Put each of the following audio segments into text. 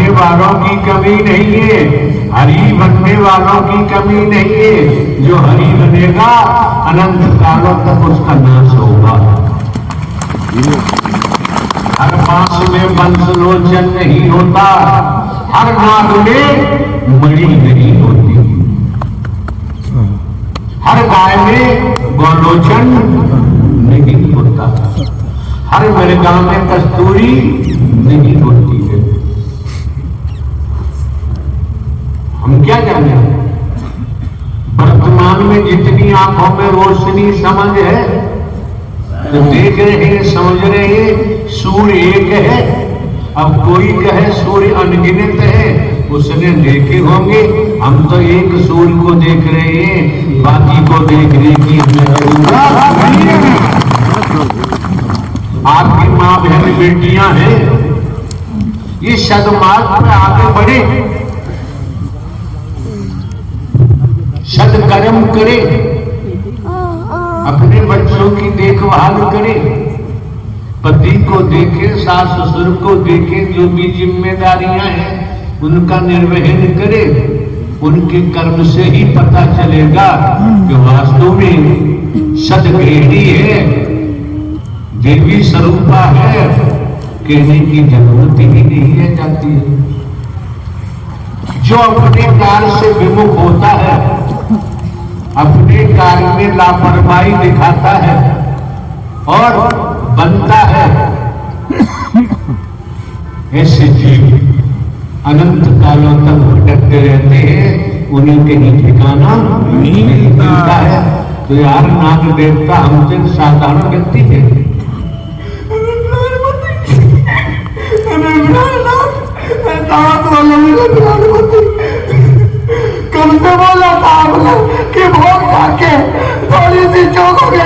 बनने वालों की कमी नहीं है, हरि बनने वालों की कमी नहीं है। जो हरि बनेगा अनंत कालों तक उसका नाश होगा। हर बांस में वंशलोचन नहीं होता, हर नाग में मणि नहीं होती, हर गाय में गौलोचन नहीं होता, हर मृगा में कस्तूरी नहीं होती है। हम क्या जाने, वर्तमान में जितनी आंखों में रोशनी समझ है तो देख रहे हैं, समझ रहे हैं सूर्य एक है। अब कोई कहे सूर्य अनगिनत है, उसने देखे होंगे, हम तो एक सूर्य को देख रहे हैं, बाकी को देखने की आपकी माँ बहन बेटियां हैं, ये सदमार्ग में आगे बढ़े, सदकर्म करे, अपने बच्चों की देखभाल करे, पति को देखे, सास ससुर को देखे, जो भी जिम्मेदारियां हैं उनका निर्वहन करे। उनके कर्म से ही पता चलेगा कि वास्तव में सदगृहिणी है, देवी स्वरूपा है, कहने की जरूरत ही नहीं है जाती है। जो अपने कार्य से विमुख होता है, अपने कार्य में लापरवाही दिखाता है और बनता है, ऐसे जीव अनंत कालों तक भटकते रहते हैं, उन्हें कहीं ठिकाना नहीं मिलता है। तो यार नाग देवता हमसे साधारण व्यक्ति है। कल से बोला था आपने कि भोग खाके थोड़ी सी चौक हो गई।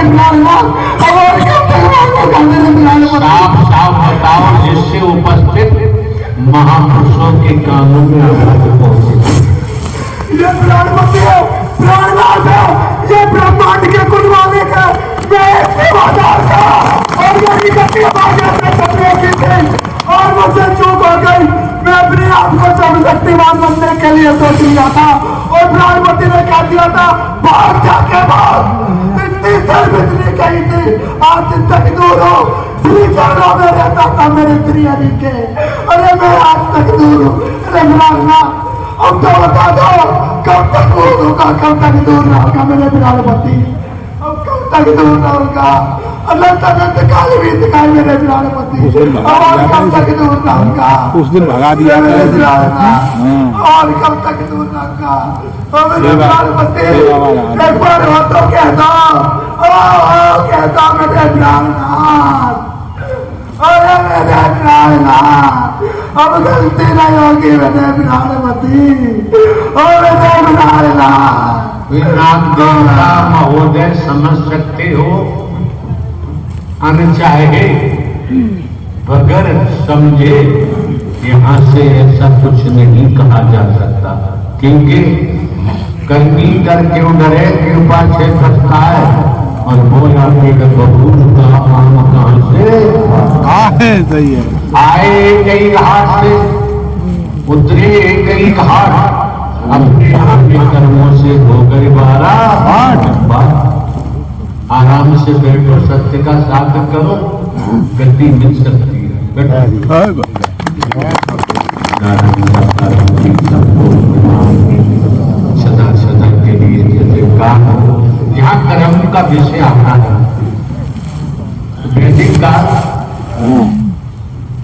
साफ साफ बताओ, जिससे उपस्थित महापुरुषों के कानों में आवाज पहुंचे। ये प्राणपति है, प्राणनाथ है, ये ब्रह्मांड के कुल मालिक है, मैं सेवादार था और यही गति अपने सपने की थी और मुझसे चूक हो गई। मैं अपने आप को सर्वशक्तिमान बनने के लिए सोच लिया था और प्राणपति ने कह दिया था भाग जाके भाग। इतनी सर्वजनी कही थी, आज तक दूर हो, श्री चरणों में रहता था मेरे प्रिय हरि के। अरे मैं आज तक दूर हूँ। अरे मराना अब तो बता दो, कब तक दूर होगा, कब तक दूर रहूंगा मेरे प्राणपति, अब कब तक दूर रहूंगा। अनंत अनंत काल बीत गए मेरे प्राणपति, और कब तक दूर रहूंगा। उस दिन भगा दिया और कब तक दूर रहूंगा मेरे प्राणपति। एक बार हो तो कहता, कहता मेरे प्राणनाथ, अरे मेरे प्राणनाथ, अब गलती नहीं होगी मेरे प्राणपति, और मेरे प्राणनाथ। नाग देवता महोदय समझ सकते हो, अनचाहे बगैर समझे यहाँ से ऐसा कुछ नहीं कहा जा सकता, क्योंकि करनी कर क्यों डरे, कृपा से फंसता है। और बोला पेट बबूल का आम कहां से सही है। आए कई घाट से, उतरे कई घाट, अपने अपने कर्मों से हो गए 12 बार। आराम से बैठो, सत्य का साथ करो, गति मिल सकती है। सदा सदा के लिए जयकार हो। यहाँ कर्म का विषय आता है। वैदिक काल,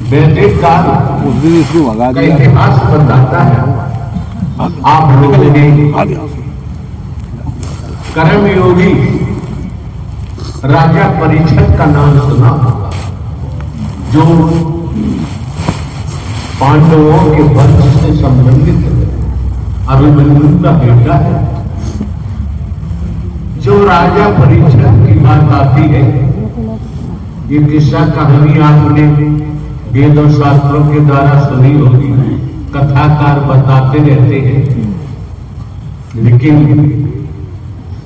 वैदिक काल उस दिन इसको भगा का दिया। इतिहास बताता है। आप लोगों ने कर्म योगी राजा परीक्षित का नाम सुना होगा, जो पांडवों के वंश से संबंधित अभिमन्यु का बेटा है। जो राजा परीक्षित की बात आती है, ये किस्सा कहानी आपने वेद और शास्त्रों के द्वारा सुनी होगी, कथाकार बताते रहते हैं। लेकिन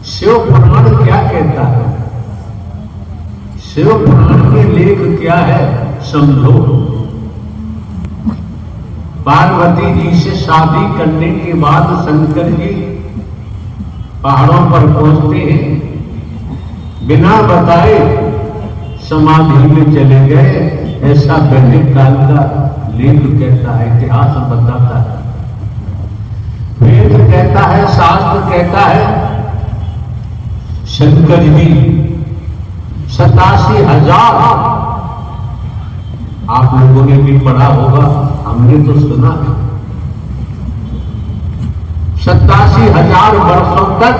शिव पुराण क्या कहता है, शिव पुराण में लेख क्या है समझो। पार्वती जी से शादी करने के बाद शंकर जी पहाड़ों पर पहुंचते हैं, बिना बताए समाधि में चले गए। ऐसा वैदिक काल का लेख कहता है, इतिहास बताता है, वेद कहता है, शास्त्र कहता है। शंकर जी 87,000, आप लोगों ने भी पढ़ा होगा, हमने तो सुना है, 87,000 वर्षों तक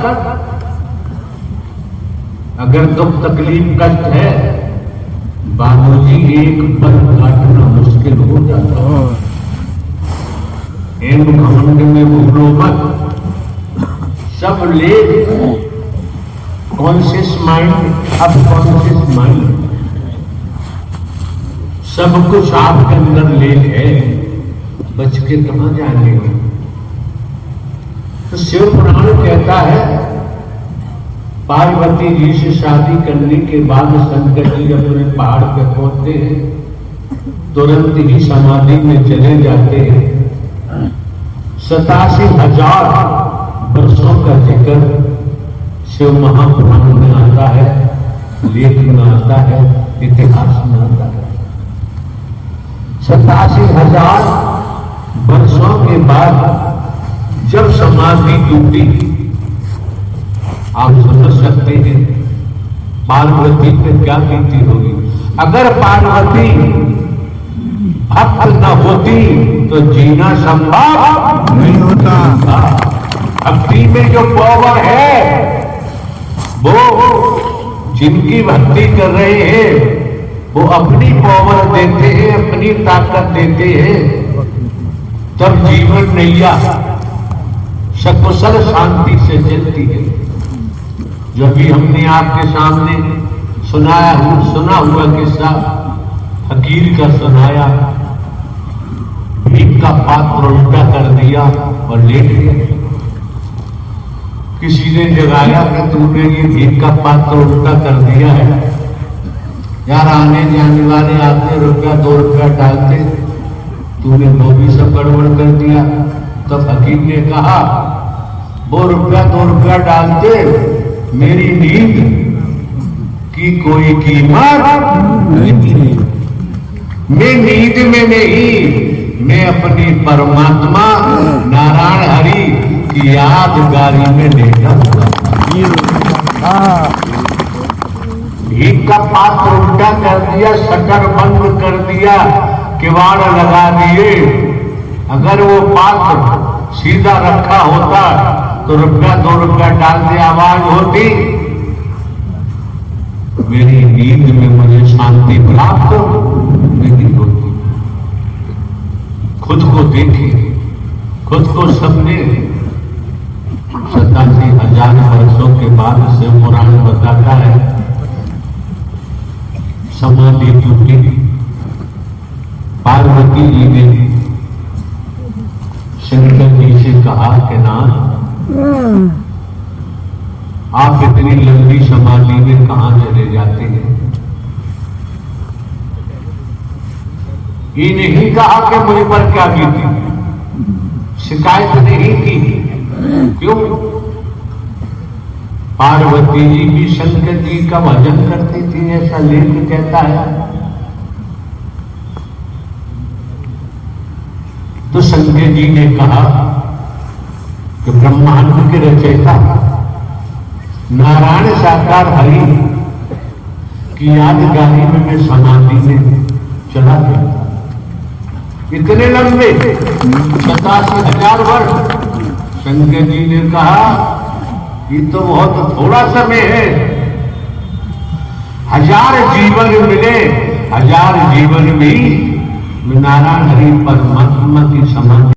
अगर दुख तकलीफ कष्ट है, बाबूजी एक पल काटना मुश्किल हो जाता है। एम घमंड में भूलो मत, सब लेख कॉन्शियस माइंड, अब कॉन्शियस माइंड, सब कुछ आपके अंदर लेख है, बच के कहां जाएंगे। तो शिव पुराण कहता है पार्वती जी से शादी करने के बाद शंकर जी अपने पहाड़ पे पहुंचते हैं, तुरंत ही समाधि में चले जाते हैं। 87,000 वर्षों का जिक्र शिव महापुराण में आता है, लेख में आता है, इतिहास में आता है। 87,000 वर्षों के बाद जब समाधि टूटी, आप समझ सकते हैं पार्वती पे क्या बीती होगी। अगर पार्वती भक्त न होती तो जीना संभव नहीं होता। भक्ति में जो पावर है, वो जिनकी भक्ति कर रहे हैं वो अपनी पावर देते हैं, अपनी ताकत देते हैं, तब जीवन नैया सकुशल शांति से चलती है। जो भी हमने आपके सामने सुना हुआ किस्सा फकीर का सुनाया, भीख का पात्र उल्टा कर दिया और लेट गया। किसी ने जगाया कि तुमने ये भीख का पात्र उल्टा कर दिया है, यार आने जाने वाले आते रुपया 2 रुपया डालते, तूने वो भी सब गड़बड़ कर दिया। तो फकीर ने कहा, वो रुपया 2 रुपया डालते, मेरी नींद की कोई कीमत नहीं। मैं नींद में नहीं, मैं अपनी परमात्मा नारायण हरि की यादगारी में लेटा हुआ। भीख का पात्र उल्टा कर दिया, शटर बंद कर दिया, किवाड़ लगा दिए। अगर वो पात्र सीधा रखा होता तो रुपया 2 रुपया डाल दे आवाज होती, मेरी नींद में मुझे शांति प्राप्त नहीं होती। खुद को देखिए, खुद को समझे। 87,000 वर्षों के बाद शिव पुराण बताता है समाधि टूटी। पार्वती जी ने शंकर जी से कहा कि नाथ, आप इतनी लंबी समाधि में कहां चले जाते हैं? ये नहीं कहा कि मुझ पर क्या बीती, शिकायत नहीं की। क्यों? पार्वती जी भी शंकर जी का भजन करती थी, ऐसा लेख कहता है। तो शंकर जी ने कहा कि ब्रह्मांड के रचयिता नारायण साकार हरि की यादगारी में मैं समाधि में चला गया। इतने लंबे 87,000 वर्ष। शंकर जी ने कहा, ये तो बहुत थोड़ा समय है, 1000 जीवन मिले, 1000 जीवन भी नारायण हरि परमात्मा की समाधि